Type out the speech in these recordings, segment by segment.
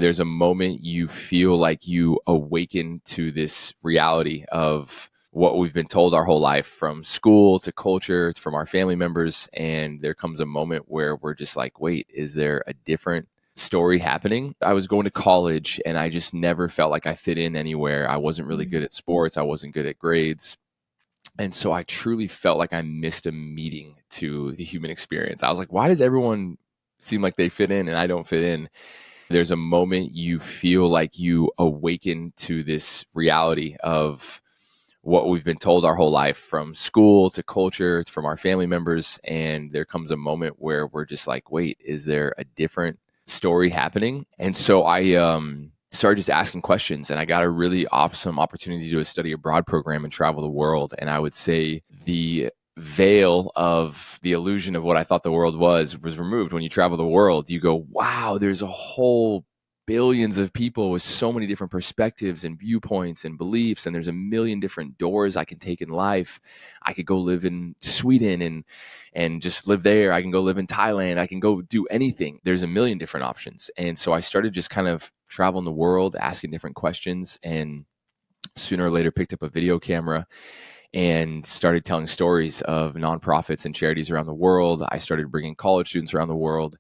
There's a moment you feel like you awaken to this reality of what we've been told our whole life, from school to culture, from our family members. And there comes a moment where we're just like, wait, is there a different story happening? I was going to college and I just never felt like I fit in anywhere. I wasn't really good at sports. I wasn't good at grades. And so I truly felt like I missed a meeting to the human experience. I was like, why does everyone seem like they fit in and I don't fit in? There's a moment you feel like you awaken to this reality of what we've been told our whole life, from school to culture, from our family members. And there comes a moment where we're just like, wait, is there a different story happening? And so I started just asking questions, and I got a really awesome opportunity to do a study abroad program and travel the world. And I would say the veil of the illusion of what I thought the world was removed. When you travel the world, you go, wow, there's a whole billions of people with so many different perspectives and viewpoints and beliefs, and there's a million different doors I can take in life. I could go live in Sweden and just live there. I can go live in Thailand. I can go do anything. There's a million different options. And so I started just kind of traveling the world, asking different questions, and sooner or later picked up a video camera and started telling stories of nonprofits and charities around the world. I started bringing college students around the world,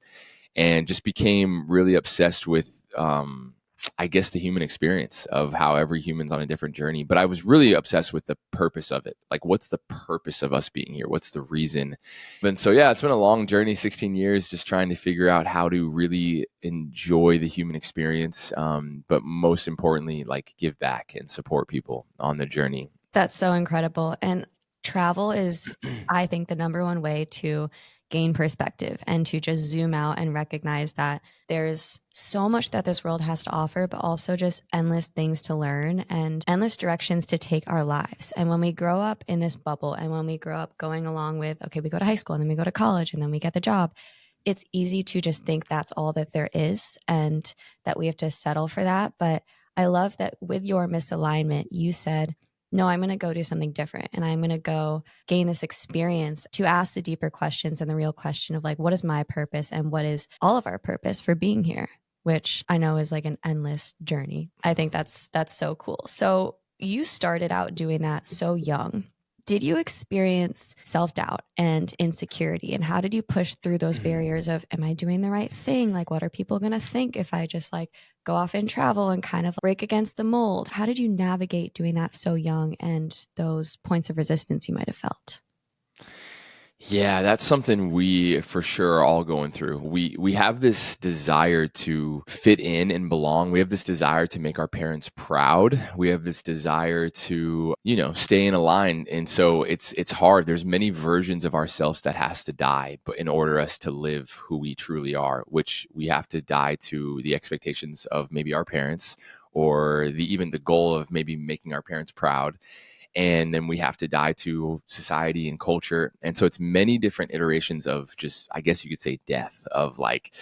and just became really obsessed with, I guess, the human experience of how every human's on a different journey. But I was really obsessed with the purpose of it. Like, what's the purpose of us being here? What's the reason? And so, yeah, it's been a long journey, 16 years, just trying to figure out how to really enjoy the human experience. But most importantly, like, give back and support people on the journey. That's so incredible. And travel is, I think, the number one way to gain perspective and to just zoom out and recognize that there's so much that this world has to offer, but also just endless things to learn and endless directions to take our lives. And when we grow up in this bubble, and when we grow up going along with, okay, we go to high school and then we go to college and then we get the job, it's easy to just think that's all that there is and that we have to settle for that. But I love that with your misalignment, you said, no, I'm going to go do something different, and I'm going to go gain this experience to ask the deeper questions and the real question of, like, what is my purpose and what is all of our purpose for being here, which I know is like an endless journey. I think that's so cool. So you started out doing that so young. Did you experience self-doubt and insecurity, and how did you push through those barriers of, am I doing the right thing? Like, what are people going to think if I just like go off and travel and kind of break against the mold? How did you navigate doing that so young and those points of resistance you might have felt? Yeah, that's something we for sure are all going through. We have this desire to fit in and belong. We have this desire to make our parents proud. We have this desire to, stay in a line. And so it's hard. There's many versions of ourselves that has to die, but in order us to live who we truly are, which we have to die to the expectations of maybe our parents, or even the goal of maybe making our parents proud. And then we have to die to society and culture. And so it's many different iterations of, just, I guess you could say, death, of like,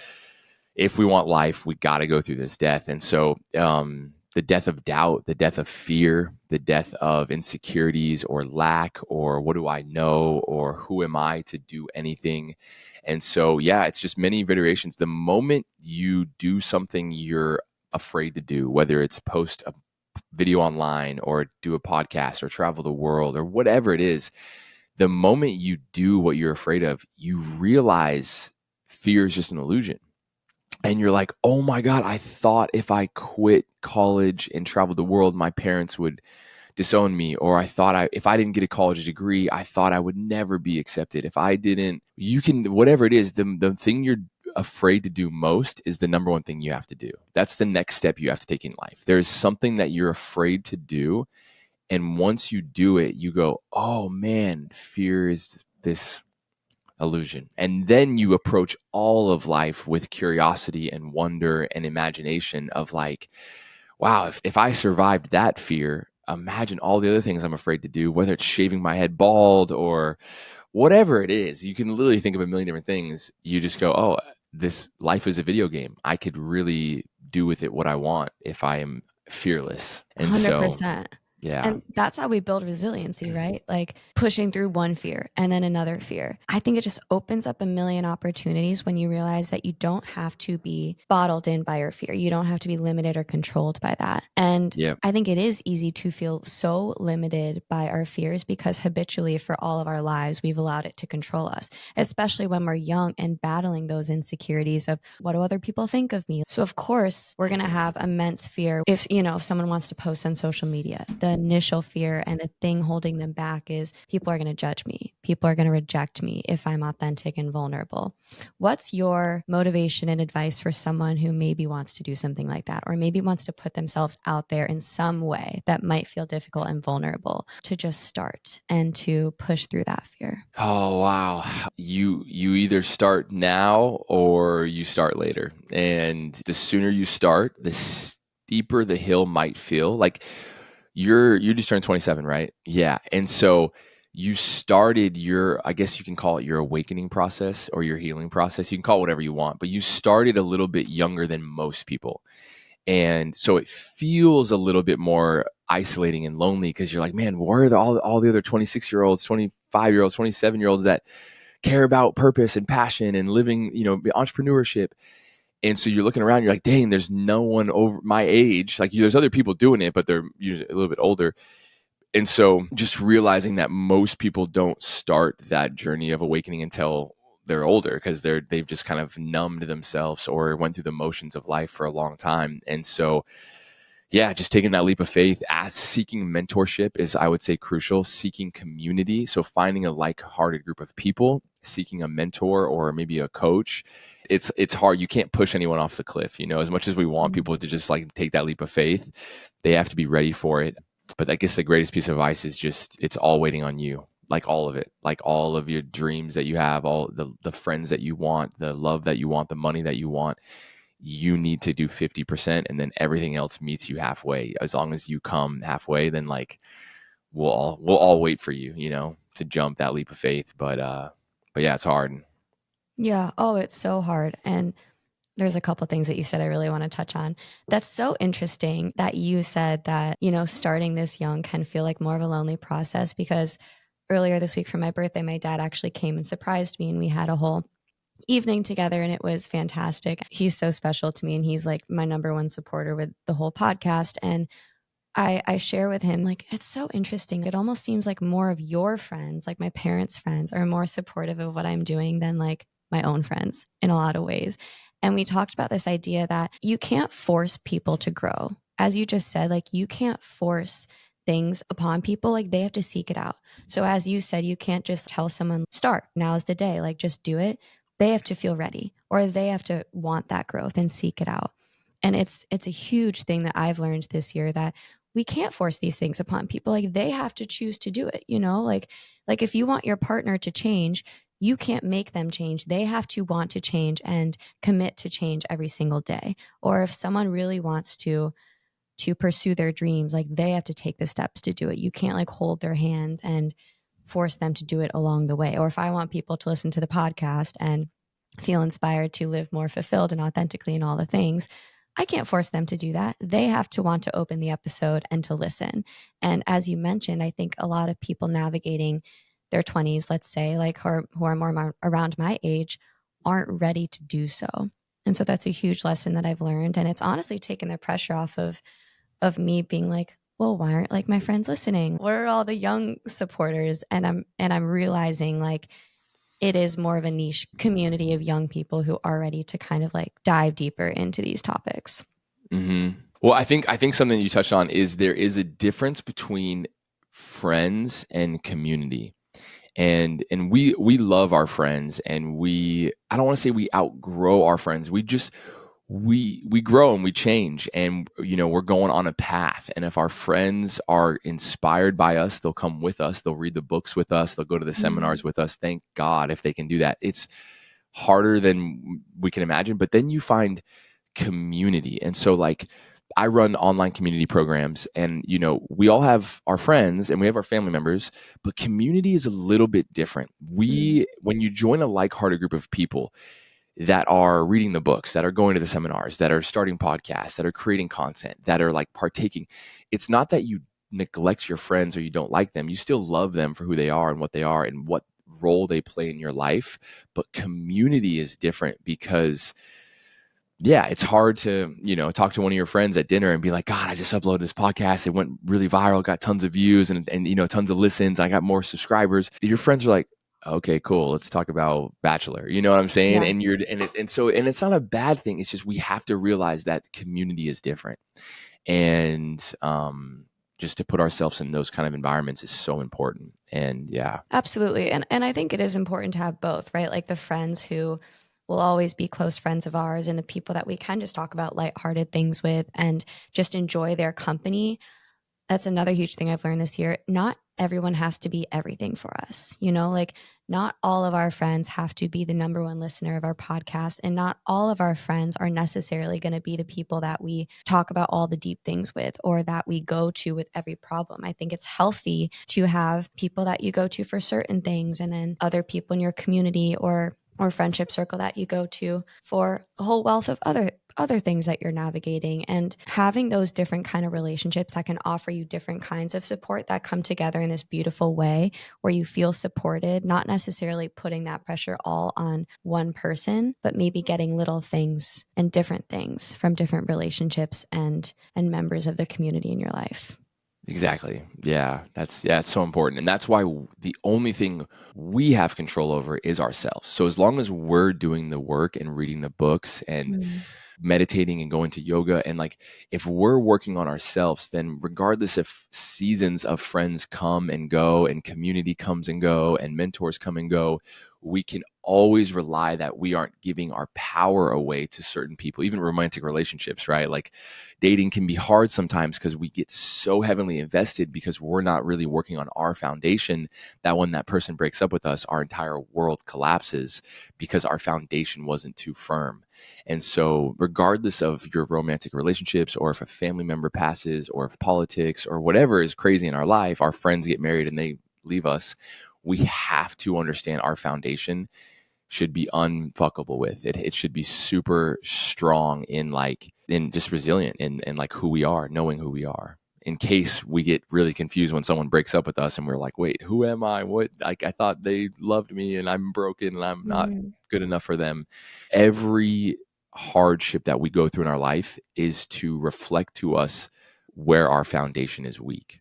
if we want life, we got to go through this death. And so the death of doubt, the death of fear, the death of insecurities or lack, or what do I know, or who am I to do anything? And so, yeah, it's just many iterations. The moment you do something you're afraid to do, whether it's post a video online or do a podcast or travel the world or whatever it is, the moment you do what you're afraid of, you realize fear is just an illusion. And you're like, oh my God, I thought if I quit college and traveled the world, my parents would disown me. Or I thought if I didn't get a college degree, I thought I would never be accepted. If I didn't, you can, whatever it is, the thing you're afraid to do most is the number one thing you have to do. That's the next step you have to take in life. There's something that you're afraid to do. And once you do it, you go, oh man, fear is this illusion. And then you approach all of life with curiosity and wonder and imagination of like, wow, if I survived that fear, imagine all the other things I'm afraid to do, whether it's shaving my head bald or whatever it is. You can literally think of a million different things. You just go, oh, this life is a video game. I could really do with it what I want if I am fearless. And so 100%. Yeah. And that's how we build resiliency, right? Like pushing through one fear and then another fear. I think it just opens up a million opportunities when you realize that you don't have to be bottled in by your fear. You don't have to be limited or controlled by that. And Yeah. I think it is easy to feel so limited by our fears because habitually for all of our lives, we've allowed it to control us, especially when we're young and battling those insecurities of what do other people think of me? So of course, we're going to have immense fear if, if someone wants to post on social media. The initial fear and the thing holding them back is people are going to judge me. People are going to reject me if I'm authentic and vulnerable. What's your motivation and advice for someone who maybe wants to do something like that, or maybe wants to put themselves out there in some way that might feel difficult and vulnerable to just start and to push through that fear? Oh wow. You either start now or you start later. And the sooner you start, the steeper the hill might feel. Like you just turned 27, right? Yeah. And so you started your, I guess you can call it your awakening process or your healing process. You can call it whatever you want, but you started a little bit younger than most people. And so it feels a little bit more isolating and lonely because you're like, man, where are all the other 26-year-olds, 25-year-olds, 27-year-olds that care about purpose and passion and living, entrepreneurship? And so you're looking around, you're like, dang, there's no one over my age. Like there's other people doing it, but they're usually a little bit older. And so just realizing that most people don't start that journey of awakening until they're older because they've just kind of numbed themselves or went through the motions of life for a long time. And so yeah, just taking that leap of faith, as seeking mentorship is, I would say, crucial. Seeking community, so finding a like-hearted group of people, seeking a mentor or maybe a coach. It's hard. You can't push anyone off the cliff. As much as we want people to just like take that leap of faith, they have to be ready for it. But I guess the greatest piece of advice is just it's all waiting on you. Like all of it, like all of your dreams that you have, all the friends that you want, the love that you want, the money that you want, you need to do 50% and then everything else meets you halfway. As long as you come halfway, then like we'll all wait for you, to jump that leap of faith. But yeah, it's hard. Yeah. Oh, it's so hard. And there's a couple things that you said I really want to touch on. That's so interesting that you said that, starting this young can feel like more of a lonely process because earlier this week for my birthday, my dad actually came and surprised me and we had a whole evening together and it was fantastic. He's so special to me and he's like my number one supporter with the whole podcast. And I share with him, like, it's so interesting. It almost seems like more of your friends, like my parents' friends, are more supportive of what I'm doing than like my own friends in a lot of ways. And we talked about this idea that you can't force people to grow. As you just said, like, you can't force things upon people, like, they have to seek it out. So, as you said, you can't just tell someone, start, now's the day, like, just do it. They have to feel ready or they have to want that growth and seek it out. And it's a huge thing that I've learned this year that we can't force these things upon people. Like they have to choose to do it, like if you want your partner to change, you can't make them change. They have to want to change and commit to change every single day. Or if someone really wants to pursue their dreams, like they have to take the steps to do it. You can't like hold their hands and force them to do it along the way. Or if I want people to listen to the podcast and feel inspired to live more fulfilled and authentically in all the things, I can't force them to do that. They have to want to open the episode and to listen. And as you mentioned, I think a lot of people navigating their 20s, let's say, like who are more around my age, aren't ready to do so. And so that's a huge lesson that I've learned. And it's honestly taken the pressure off of me being like, well, why aren't like my friends listening? Where are all the young supporters? And I'm realizing like it is more of a niche community of young people who are ready to kind of like dive deeper into these topics. Well, I think something you touched on is there is a difference between friends and community. And we love our friends, and I don't want to say we outgrow our friends. We grow and we change, and we're going on a path. And if our friends are inspired by us, they'll come with us, they'll read the books with us, they'll go to the seminars with us. Thank God if they can do that. It's harder than we can imagine, but then you find community. And so like I run online community programs, and we all have our friends and we have our family members, but community is a little bit different. Mm. When you join a like-hearted group of people that are reading the books, that are going to the seminars, that are starting podcasts, that are creating content, that are like partaking, it's not that you neglect your friends or you don't like them, you still love them for who they are and what they are and what role they play in your life. But community is different because yeah, it's hard to, talk to one of your friends at dinner and be like, God, I just uploaded this podcast. It went really viral, got tons of views and tons of listens. I got more subscribers. Your friends are like, okay, cool. Let's talk about Bachelor. You know what I'm saying? Yeah. And it's not a bad thing. It's just we have to realize that community is different. And just to put ourselves in those kind of environments is so important. And yeah. Absolutely. And I think it is important to have both, right? Like the friends who will always be close friends of ours and the people that we can just talk about lighthearted things with and just enjoy their company. That's another huge thing I've learned this year. Not everyone has to be everything for us. Like not all of our friends have to be the number one listener of our podcast. And not all of our friends are necessarily going to be the people that we talk about all the deep things with or that we go to with every problem. I think it's healthy to have people that you go to for certain things and then other people in your community or friendship circle that you go to for a whole wealth of other things that you're navigating, and having those different kind of relationships that can offer you different kinds of support that come together in this beautiful way where you feel supported, not necessarily putting that pressure all on one person, but maybe getting little things and different things from different relationships and members of the community in your life. Exactly. Yeah, it's so important. And that's why the only thing we have control over is ourselves. So as long as we're doing the work and reading the books and Mm. meditating and going to yoga and like if we're working on ourselves, then regardless if seasons of friends come and go and community comes and go and mentors come and go, we can always rely that we aren't giving our power away to certain people, even romantic relationships, right? Like dating can be hard sometimes because we get so heavily invested because we're not really working on our foundation that when that person breaks up with us, our entire world collapses because our foundation wasn't too firm. And so, regardless of your romantic relationships, or if a family member passes, or if politics, or whatever is crazy in our life, our friends get married and they leave us, we have to understand our foundation should be unfuckable with it. It should be super strong in just resilient in like who we are, knowing who we are. In case we get really confused when someone breaks up with us and we're like, wait, who am I? What? Like, I thought they loved me and I'm broken and I'm not Mm. good enough for them. Every hardship that we go through in our life is to reflect to us where our foundation is weak.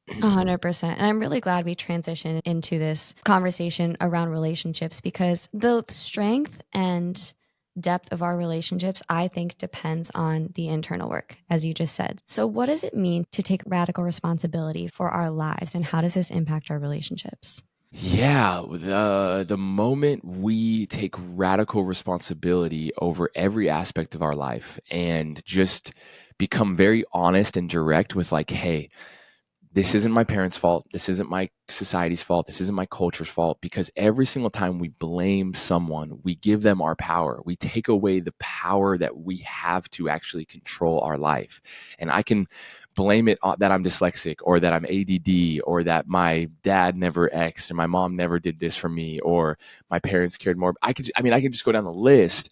100%. And I'm really glad we transitioned into this conversation around relationships because the strength and depth of our relationships, I think, depends on the internal work, as you just said. So, what does it mean to take radical responsibility for our lives, and how does this impact our relationships? Yeah, the moment we take radical responsibility over every aspect of our life and just become very honest and direct with like, hey, this isn't my parents' fault. This isn't my society's fault. This isn't my culture's fault. Because every single time we blame someone, we give them our power. We take away the power that we have to actually control our life. And I can blame it on that I'm dyslexic or that I'm ADD or that my dad never X or my mom never did this for me or my parents cared more. I can just go down the list,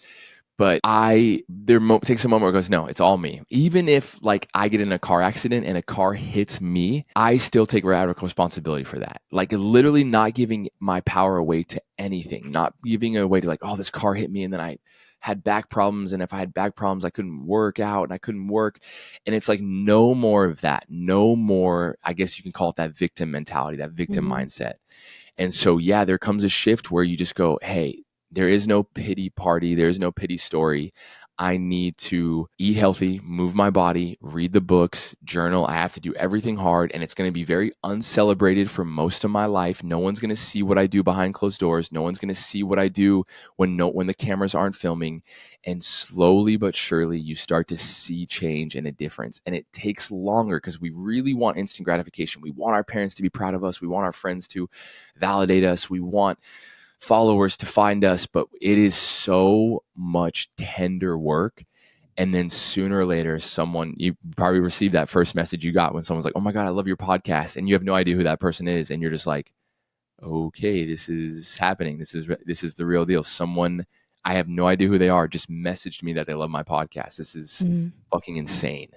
but takes a moment where it goes, no, it's all me. Even if like I get in a car accident and a car hits me, I still take radical responsibility for that. Like literally not giving my power away to anything, not giving it away to like, oh, this car hit me and then I had back problems. And if I had back problems, I couldn't work out and I couldn't work. And it's like no more of that. No more, I guess you can call it that victim mentality, that victim Mhm. mindset. And so, yeah, there comes a shift where you just go, hey, there is no pity party. There is no pity story. I need to eat healthy, move my body, read the books, journal. I have to do everything hard. And it's going to be very uncelebrated for most of my life. No one's going to see what I do behind closed doors. No one's going to see what I do when the cameras aren't filming. And slowly but surely, you start to see change and a difference. And it takes longer because we really want instant gratification. We want our parents to be proud of us. We want our friends to validate us. We want followers to find us, but it is so much tender work. And then sooner or later, you probably received that first message you got when someone's like, oh my God, I love your podcast. And you have no idea who that person is. And you're just like, okay, this is happening. This is the real deal. Someone, I have no idea who they are, just messaged me that they love my podcast. This is Mhm. fucking insane.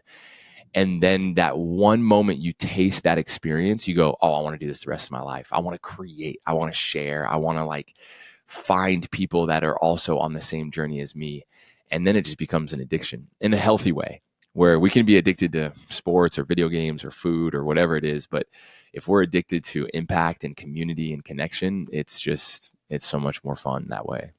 And then that one moment you taste that experience, you go, oh, I want to do this the rest of my life. I want to create, I want to share, I want to like find people that are also on the same journey as me. And then it just becomes an addiction in a healthy way, where we can be addicted to sports or video games or food or whatever it is. But if we're addicted to impact and community and connection, it's so much more fun that way.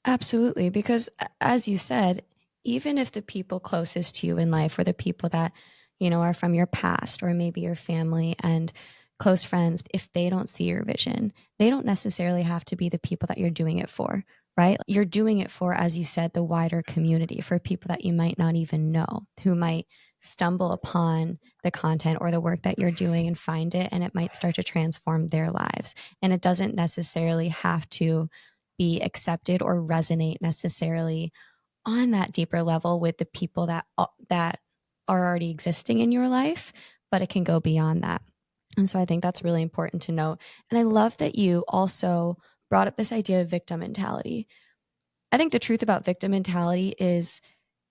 Absolutely. Because as you said, even if the people closest to you in life or the people that, are from your past or maybe your family and close friends, if they don't see your vision, they don't necessarily have to be the people that you're doing it for, right? You're doing it for, as you said, the wider community, for people that you might not even know, who might stumble upon the content or the work that you're doing and find it, and it might start to transform their lives. And it doesn't necessarily have to be accepted or resonate necessarily on that deeper level with the people that are already existing in your life, but it can go beyond that. And so I think that's really important to note. And I love that you also brought up this idea of victim mentality. I think the truth about victim mentality is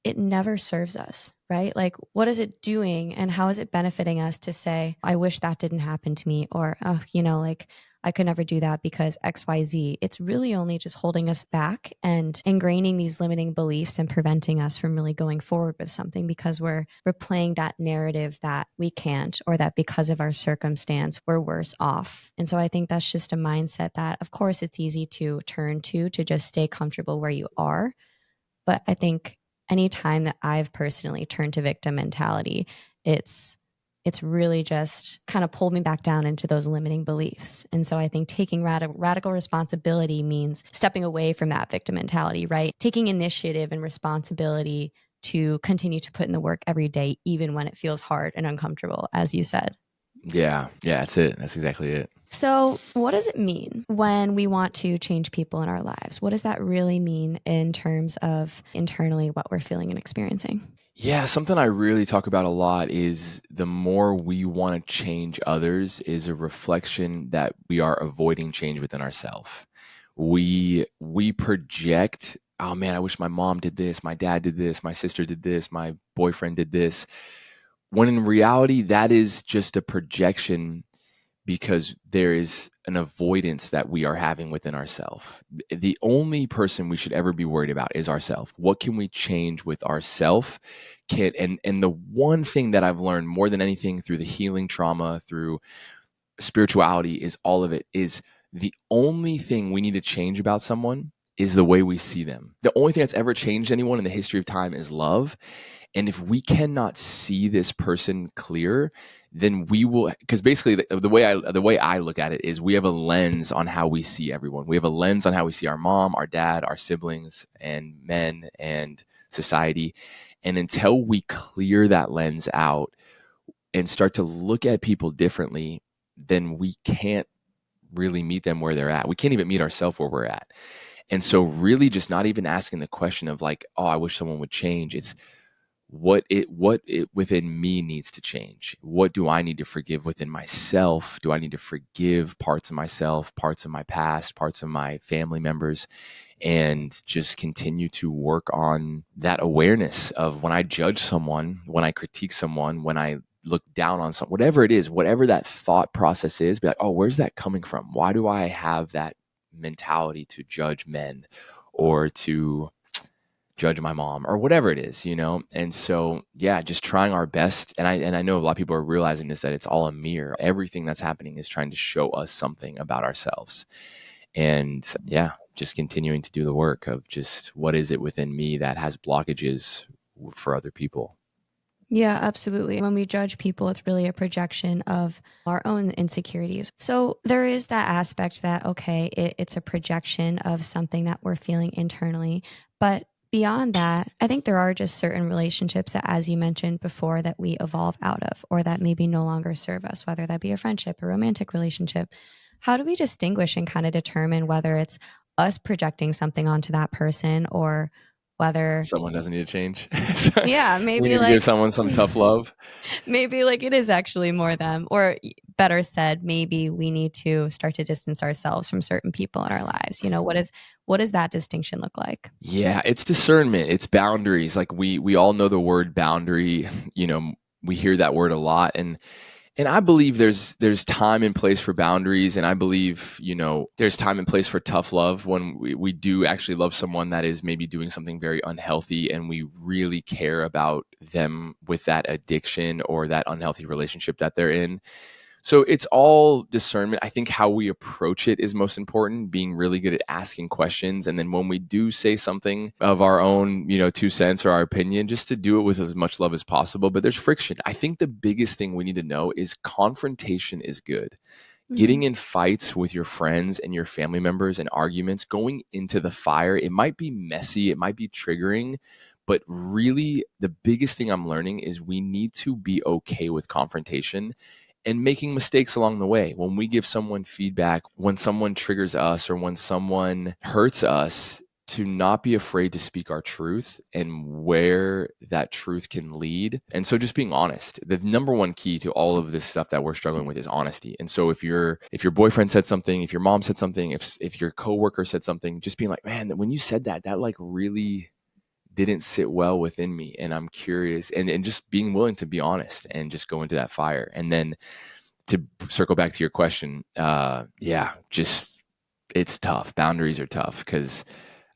it never serves us, right? Like, what is it doing and how is it benefiting us to say, I wish that didn't happen to me? Or, oh, like, I could never do that because XYZ. It's really only just holding us back and ingraining these limiting beliefs and preventing us from really going forward with something because we're playing that narrative that we can't, or that because of our circumstance, we're worse off. And so I think that's just a mindset that, of course, it's easy to turn to just stay comfortable where you are. But I think anytime that I've personally turned to victim mentality, it's really just kind of pulled me back down into those limiting beliefs. And so I think taking radical responsibility means stepping away from that victim mentality, right? Taking initiative and responsibility to continue to put in the work every day, even when it feels hard and uncomfortable, as you said. Yeah. Yeah. That's it. That's exactly it. So, what does it mean when we want to change people in our lives? What does that really mean in terms of internally what we're feeling and experiencing? Yeah, something I really talk about a lot is the more we want to change others is a reflection that we are avoiding change within ourselves. We project, oh man, I wish my mom did this, my dad did this, my sister did this, my boyfriend did this. When in reality, that is just a projection because there is an avoidance that we are having within ourselves. The only person we should ever be worried about is ourselves. What can we change with ourselves? And the one thing that I've learned more than anything through the healing trauma, through spirituality, is all of it is the only thing we need to change about someone is the way we see them. The only thing that's ever changed anyone in the history of time is love. And if we cannot see this person clear, then we will, because basically the way I look at it is we have a lens on how we see everyone. We have a lens on how we see our mom, our dad, our siblings, and men and society. And until we clear that lens out and start to look at people differently, then we can't really meet them where they're at. We can't even meet ourselves where we're at. And so really just not even asking the question of like, oh, I wish someone would change. It's what it within me needs to change. What do I need to forgive within myself? Do I need to forgive parts of myself, parts of my past, parts of my family members, and just continue to work on that awareness of when I judge someone, when I critique someone, when I look down on someone, whatever it is, whatever that thought process is, be like, oh, where's that coming from? Why do I have that mentality to judge men or to judge my mom or whatever it is. And so yeah, just trying our best. And I know a lot of people are realizing this, that it's all a mirror. Everything that's happening is trying to show us something about ourselves. And yeah, just continuing to do the work of just what is it within me that has blockages for other people. Yeah, absolutely. When we judge people, it's really a projection of our own insecurities. So there is that aspect that, okay, it's a projection of something that we're feeling internally. But beyond that, I think there are just certain relationships that, as you mentioned before, that we evolve out of or that maybe no longer serve us, whether that be a friendship, a romantic relationship. How do we distinguish and kind of determine whether it's us projecting something onto that person or whether, Someone doesn't need to change. So yeah, we maybe need to give like someone some tough love. maybe like it is actually more them, or better said, maybe we need to start to distance ourselves from certain people in our lives. What does that distinction look like? Yeah, it's discernment, it's boundaries. Like we all know the word boundary, you know, we hear that word a lot, and I believe there's time and place for boundaries, and I believe, there's time and place for tough love when we do actually love someone that is maybe doing something very unhealthy, and we really care about them with that addiction or that unhealthy relationship that they're in. So it's all discernment. I think how we approach it is most important, being really good at asking questions. And then when we do say something of our own, 2 cents or our opinion, just to do it with as much love as possible. But there's friction. I think the biggest thing we need to know is confrontation is good. Mhm. Getting in fights with your friends and your family members and arguments, going into the fire, it might be messy, it might be triggering, but really the biggest thing I'm learning is we need to be okay with confrontation and making mistakes along the way. When we give someone feedback, when someone triggers us or when someone hurts us, to not be afraid to speak our truth and where that truth can lead. And so just being honest. The number one key to all of this stuff that we're struggling with is honesty. And so if your boyfriend said something, if your mom said something, if your coworker said something, just being like, man, when you said that like really didn't sit well within me, and I'm curious, and just being willing to be honest and just go into that fire. And then to circle back to your question, yeah, just it's tough. Boundaries are tough because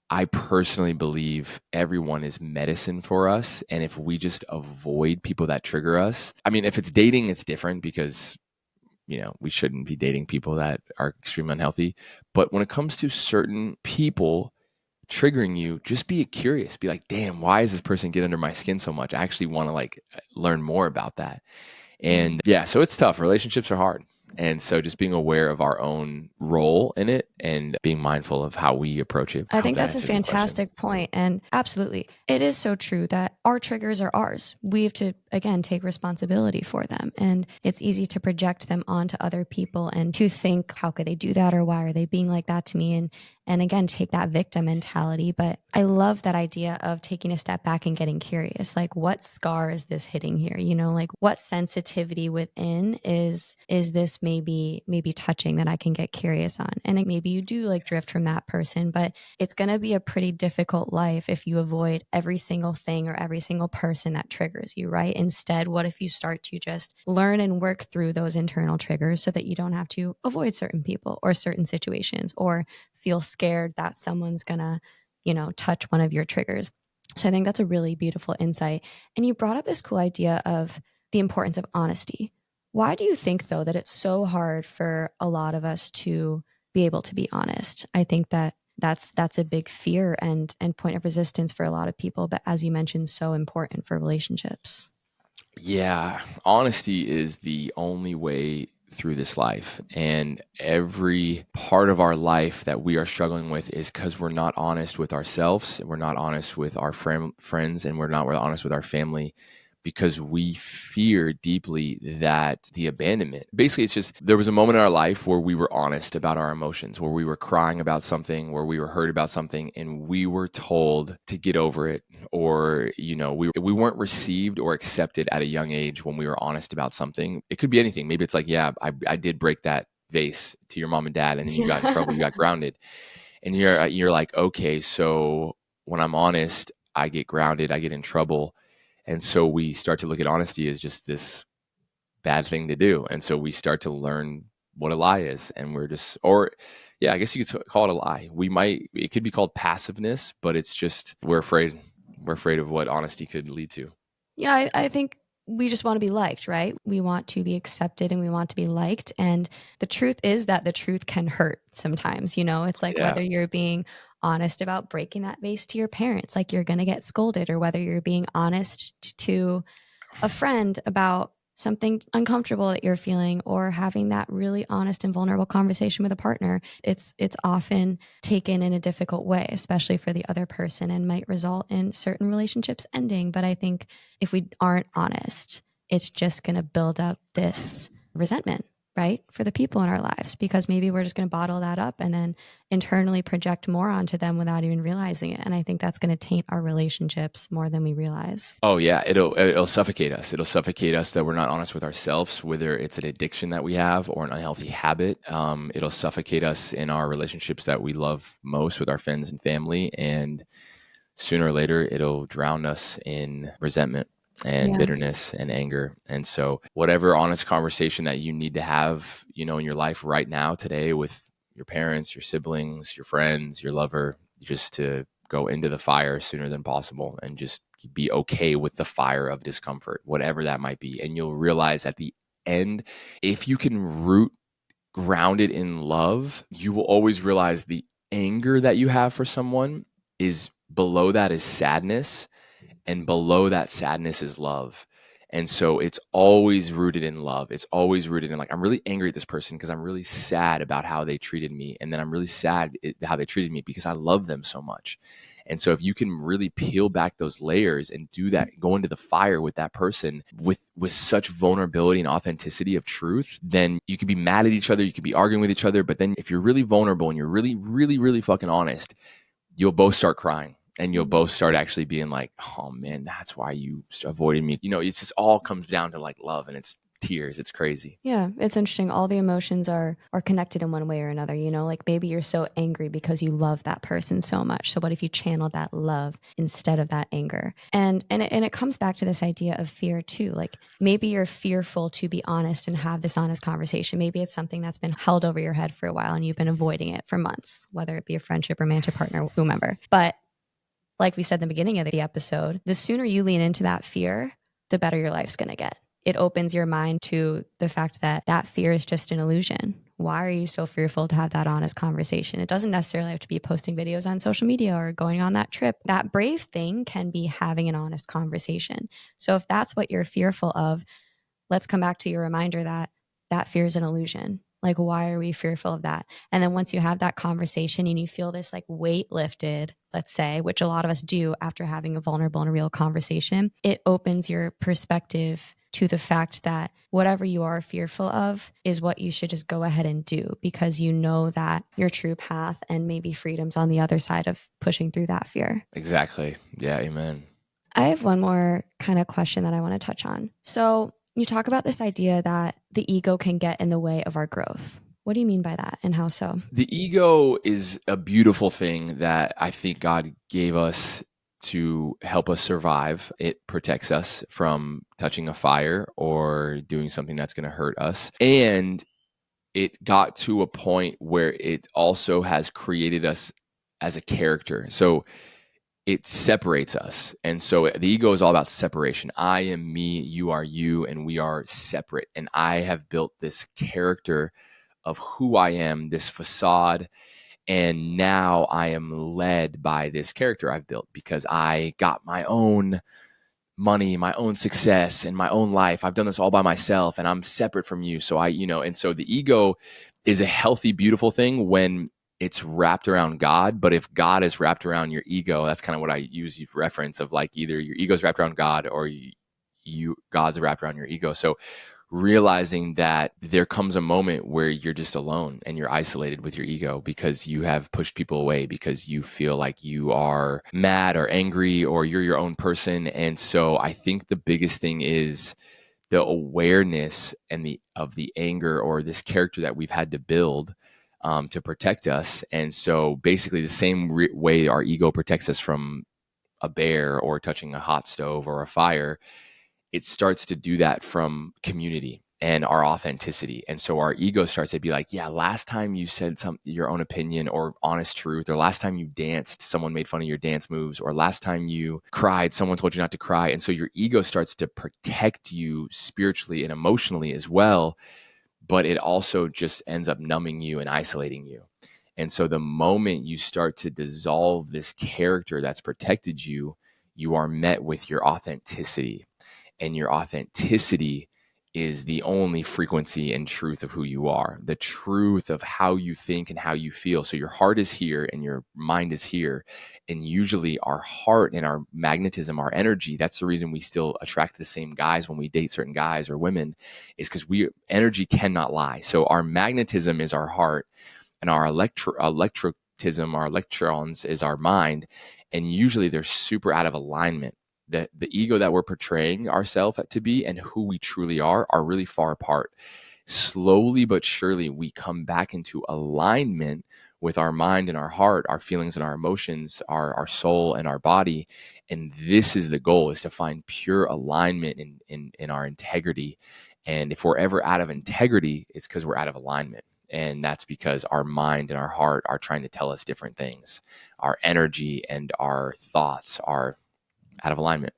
I personally believe everyone is medicine for us. And if we just avoid people that trigger us, I mean, if it's dating, it's different because, we shouldn't be dating people that are extremely unhealthy. But when it comes to certain people triggering you, just be curious. Be like, damn, why does this person get under my skin so much? I actually want to like learn more about that. Mm. And yeah, so it's tough. Relationships are hard. And so just being aware of our own role in it and being mindful of how we approach it. I I hope think that that's a answers your question. fantastic point. And absolutely, it is so true that our triggers are ours. We have to, again, take responsibility for them. And it's easy to project them onto other people and to think, how could they do that? Or why are they being like that to me? And again, take that victim mentality. But I love that idea of taking a step back and getting curious. Like, what scar is this hitting here? Like what sensitivity within is this maybe touching that I can get curious on? And maybe you do like drift from that person, but it's going to be a pretty difficult life if you avoid every single thing or every single person that triggers you, right? Instead, what if you start to just learn and work through those internal triggers so that you don't have to avoid certain people or certain situations or feel scared that someone's going to, touch one of your triggers. So I think that's a really beautiful insight. And you brought up this cool idea of the importance of honesty. Why do you think, though, that it's so hard for a lot of us to be able to be honest? I think that that's a big fear and point of resistance for a lot of people, but as you mentioned, so important for relationships. Yeah, honesty is the only way through this life. And every part of our life that we are struggling with is because we're not honest with ourselves, and we're not honest with our friends, and we're not really honest with our family because we fear deeply that the abandonment. Basically, it's just there was a moment in our life where we were honest about our emotions, where we were crying about something, where we were hurt about something, and we were told to get over it, or we weren't received or accepted at a young age when we were honest about something. It could be anything. Maybe it's like, yeah, I did break that vase to your mom and dad, and then you got in trouble, you got grounded, and you're like, okay, so when I'm honest, I get grounded, I get in trouble. And so we start to look at honesty as just this bad thing to do, and so we start to learn what a lie is, and we're just, or yeah, I guess you could call it a lie. It could be called passiveness, but it's just we're afraid of what honesty could lead to. Yeah, I think we just want to be liked, right? We want to be accepted and we want to be liked. And the truth is that the truth can hurt sometimes. It's like Yeah. whether you're being honest about breaking that vase to your parents, like you're going to get scolded, or whether you're being honest to a friend about something uncomfortable that you're feeling, or having that really honest and vulnerable conversation with a partner. It's often taken in a difficult way, especially for the other person, and might result in certain relationships ending. But I think if we aren't honest, it's just going to build up this resentment, right, for the people in our lives, because maybe we're just going to bottle that up and then internally project more onto them without even realizing it. And I think that's going to taint our relationships more than we realize. Oh yeah, it'll suffocate us. It'll suffocate us that we're not honest with ourselves, whether it's an addiction that we have or an unhealthy habit. It'll suffocate us in our relationships that we love most with our friends and family, and sooner or later, it'll drown us in resentment. and Yeah. bitterness and anger. And so whatever honest conversation that you need to have, in your life right now today with your parents, your siblings, your friends, your lover, just to go into the fire sooner than possible and just be okay with the fire of discomfort, whatever that might be. And you'll realize at the end, if you can ground it in love, you will always realize the anger that you have for someone is below that is sadness, and below that sadness is love. And so it's always rooted in love. It's always rooted in, like, I'm really angry at this person because I'm really sad about how they treated me, and then I'm really sad how they treated me because I love them so much. And so if you can really peel back those layers and do that, go into the fire with that person with such vulnerability and authenticity of truth, then you could be mad at each other, you could be arguing with each other, but then if you're really vulnerable and you're really really really fucking honest, you'll both start crying, and you'll both start actually being like, oh man, that's why you avoided me. It's just all comes down to like love, and it's tears. It's crazy. Yeah, it's interesting. All the emotions are connected in one way or another, like maybe you're so angry because you love that person so much. So what if you channel that love instead of that anger? And it comes back to this idea of fear too. Like maybe you're fearful to be honest and have this honest conversation. Maybe it's something that's been held over your head for a while and you've been avoiding it for months, whether it be a friendship, romantic partner, whomever. But like we said in the beginning of the episode, the sooner you lean into that fear, the better your life's going to get. It opens your mind to the fact that that fear is just an illusion. Why are you so fearful to have that honest conversation? It doesn't necessarily have to be posting videos on social media or going on that trip. That brave thing can be having an honest conversation. So if that's what you're fearful of, let's come back to your reminder that that fear is an illusion. Like, why are we fearful of that? And then once you have that conversation and you feel this like weight lifted, let's say, which a lot of us do after having a vulnerable and a real conversation, it opens your perspective to the fact that whatever you are fearful of is what you should just go ahead and do, because you know that your true path and maybe freedom's on the other side of pushing through that fear. Exactly. Yeah. Amen. I have one more kind of question that I want to touch on. So, you talk about this idea that the ego can get in the way of our growth. What do you mean by that, and how so? The ego is a beautiful thing that I think God gave us to help us survive. It protects us from touching a fire or doing something that's going to hurt us. And it got to a point where it also has created us as a character. So it separates us. And so the ego is all about separation. I am me, you are you, and we are separate. And I have built this character of who I am, this facade. And now I am led by this character I've built because I got my own money, my own success, and my own life. I've done this all by myself, and I'm separate from you. So and so the ego is a healthy, beautiful thing when it's wrapped around God. But if God is wrapped around your ego, that's kind of what I use for reference of, like, either your ego's wrapped around God or God's wrapped around your ego. So realizing that there comes a moment where you're just alone and you're isolated with your ego because you have pushed people away because you feel like you are mad or angry or you're your own person. And so I think the biggest thing is the awareness and the anger or this character that we've had to build to protect us. And so basically the same way our ego protects us from a bear or touching a hot stove or a fire, it starts to do that from community and our authenticity. And so our ego starts to be like, yeah, last time you said your own opinion or honest truth, or last time you danced, someone made fun of your dance moves, or last time you cried, someone told you not to cry. And so your ego starts to protect you spiritually and emotionally as well, but it also just ends up numbing you and isolating you. And so the moment you start to dissolve this character that's protected you, you are met with your authenticity, and your authenticity is the only frequency and truth of who you are, the truth of how you think and how you feel. So your heart is here and your mind is here. And usually our heart and our magnetism, our energy, that's the reason we still attract the same guys when we date certain guys or women, is because energy cannot lie. So our magnetism is our heart, and our electrotism, our electrons, is our mind. And usually they're super out of alignment. The ego that we're portraying ourselves to be and who we truly are really far apart. Slowly but surely we come back into alignment with our mind and our heart, our feelings and our emotions, our soul and our body. And this is the goal, is to find pure alignment in our integrity. And if we're ever out of integrity, it's because we're out of alignment. And that's because our mind and our heart are trying to tell us different things. Our energy and our thoughts are out of alignment.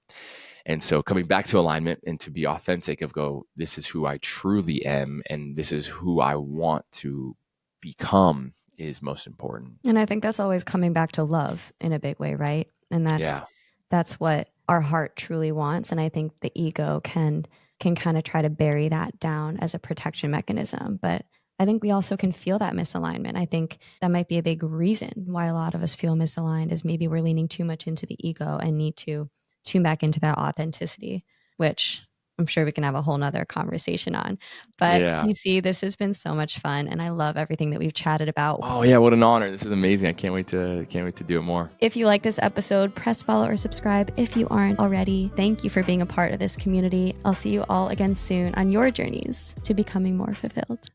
And so coming back to alignment and to be authentic of go, this is who I truly am and this is who I want to become is most important. And I think that's always coming back to love in a big way, right? And Yeah. that's what our heart truly wants. And I think the ego can kind of try to bury that down as a protection mechanism. But I think we also can feel that misalignment. I think that might be a big reason why a lot of us feel misaligned, is maybe we're leaning too much into the ego and need to tune back into that authenticity, which I'm sure we can have a whole nother conversation on. But Yeah. you see, this has been so much fun, and I love everything that we've chatted about. Oh yeah, what an honor. This is amazing. I can't wait to do it more. If you like this episode, press follow or subscribe if you aren't already. Thank you for being a part of this community. I'll see you all again soon on your journeys to becoming more fulfilled.